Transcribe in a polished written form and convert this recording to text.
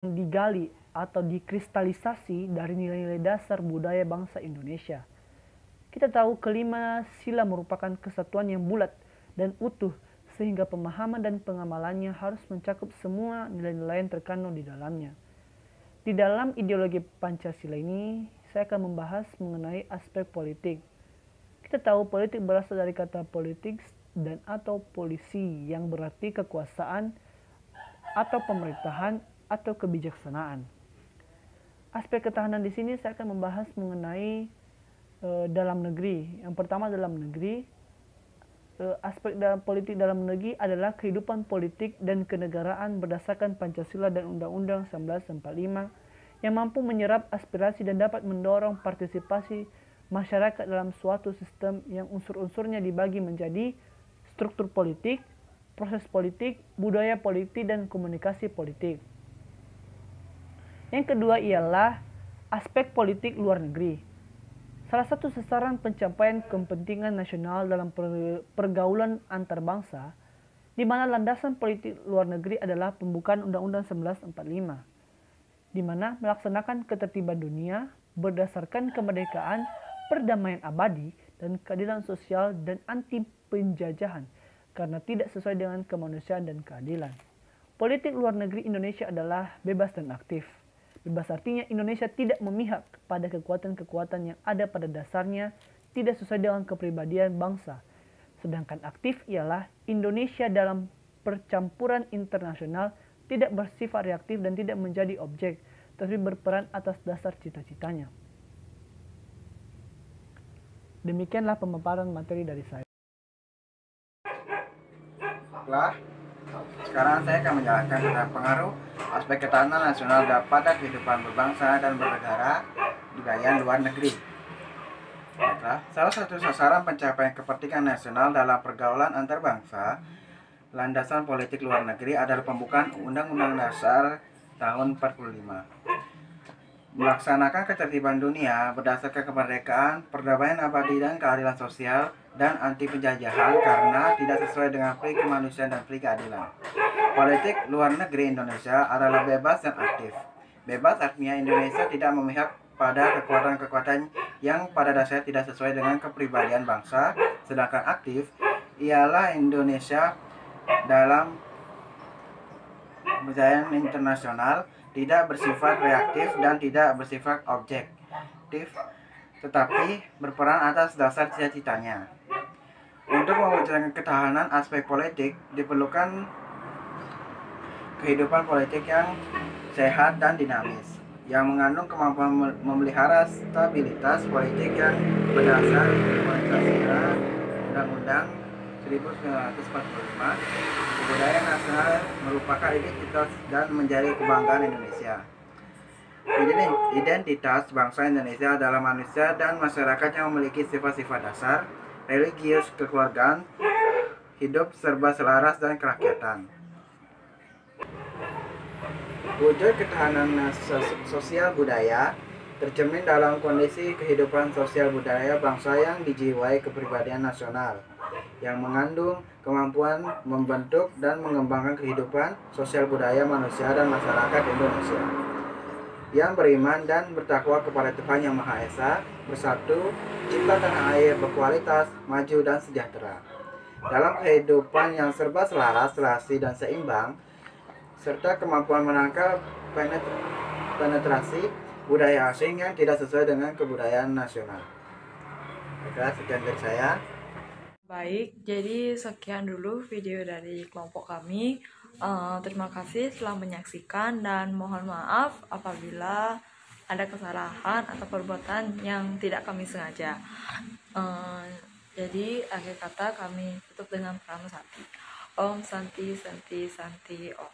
digali atau dikristalisasi dari nilai-nilai dasar budaya bangsa Indonesia. Kita tahu kelima sila merupakan kesatuan yang bulat dan utuh, sehingga pemahaman dan pengamalannya harus mencakup semua nilai-nilai yang terkandung di dalamnya. Di dalam ideologi Pancasila ini, saya akan membahas mengenai aspek politik. Kita tahu politik berasal dari kata politik dan atau polisi yang berarti kekuasaan atau pemerintahan atau kebijaksanaan. Aspek ketahanan di sini saya akan membahas mengenai dalam negeri. Yang pertama dalam negeri, aspek dalam politik dalam negeri adalah kehidupan politik dan kenegaraan berdasarkan Pancasila dan Undang-Undang 1945 yang mampu menyerap aspirasi dan dapat mendorong partisipasi masyarakat dalam suatu sistem yang unsur-unsurnya dibagi menjadi struktur politik, proses politik, budaya politik, dan komunikasi politik. Yang kedua ialah aspek politik luar negeri. Salah satu sasaran pencapaian kepentingan nasional dalam pergaulan antar bangsa, di mana landasan politik luar negeri adalah pembukaan Undang-Undang 1945, di mana melaksanakan ketertiban dunia berdasarkan kemerdekaan, perdamaian abadi, dan keadilan sosial dan anti penjajahan karena tidak sesuai dengan kemanusiaan dan keadilan. Politik luar negeri Indonesia adalah bebas dan aktif. Bebas artinya Indonesia tidak memihak pada kekuatan-kekuatan yang ada pada dasarnya tidak sesuai dengan kepribadian bangsa. Sedangkan aktif ialah Indonesia dalam percampuran internasional tidak bersifat reaktif dan tidak menjadi objek, tapi berperan atas dasar cita-citanya. Demikianlah pemaparan materi dari saya. Sekarang saya akan menjelaskan tentang pengaruh aspek ketahanan nasional pada kehidupan berbangsa dan bernegara di wilayah luar negeri. Salah satu sasaran pencapaian kepentingan nasional dalam pergaulan antar bangsa, landasan politik luar negeri adalah pembukaan Undang-Undang Dasar tahun 45. Melaksanakan ketertiban dunia berdasarkan kemerdekaan, perdamaian abadi dan keadilan sosial dan anti penjajahan karena tidak sesuai dengan pri kemanusiaan dan pri keadilan. Politik luar negeri Indonesia adalah bebas dan aktif. Bebas artinya Indonesia tidak memihak pada kekuatan-kekuatan yang pada dasarnya tidak sesuai dengan kepribadian bangsa, sedangkan aktif ialah Indonesia dalam perjanjian internasional tidak bersifat reaktif dan tidak bersifat objektif, tetapi berperan atas dasar cita-citanya. Untuk mewujudkan ketahanan aspek politik diperlukan kehidupan politik yang sehat dan dinamis, yang mengandung kemampuan memelihara stabilitas politik yang berdasar Pancasila, Undang-Undang 1945. Budaya nasional merupakan identitas dan menjadi kebanggaan Indonesia. Identitas bangsa Indonesia adalah manusia dan masyarakat yang memiliki sifat-sifat dasar, religius, kekeluargaan, hidup serba selaras dan kerakyatan. Wujud ketahanan sosial budaya tercermin dalam kondisi kehidupan sosial budaya bangsa yang dijiwai kepribadian nasional, yang mengandung kemampuan membentuk dan mengembangkan kehidupan sosial budaya manusia dan masyarakat Indonesia, yang beriman dan bertakwa kepada Tuhan Yang Maha Esa, bersatu, cipta tanah air berkualitas, maju dan sejahtera. Dalam kehidupan yang serba selaras, serasi dan seimbang, serta kemampuan menangkal penetrasi budaya asing yang tidak sesuai dengan kebudayaan nasional. Oke, sekian dari saya. Baik, jadi sekian dulu video dari kelompok kami. Terima kasih telah menyaksikan dan mohon maaf apabila ada kesalahan atau perbuatan yang tidak kami sengaja. Jadi akhir kata kami tutup dengan pranama Santi. Om Santi Santi Santi Om.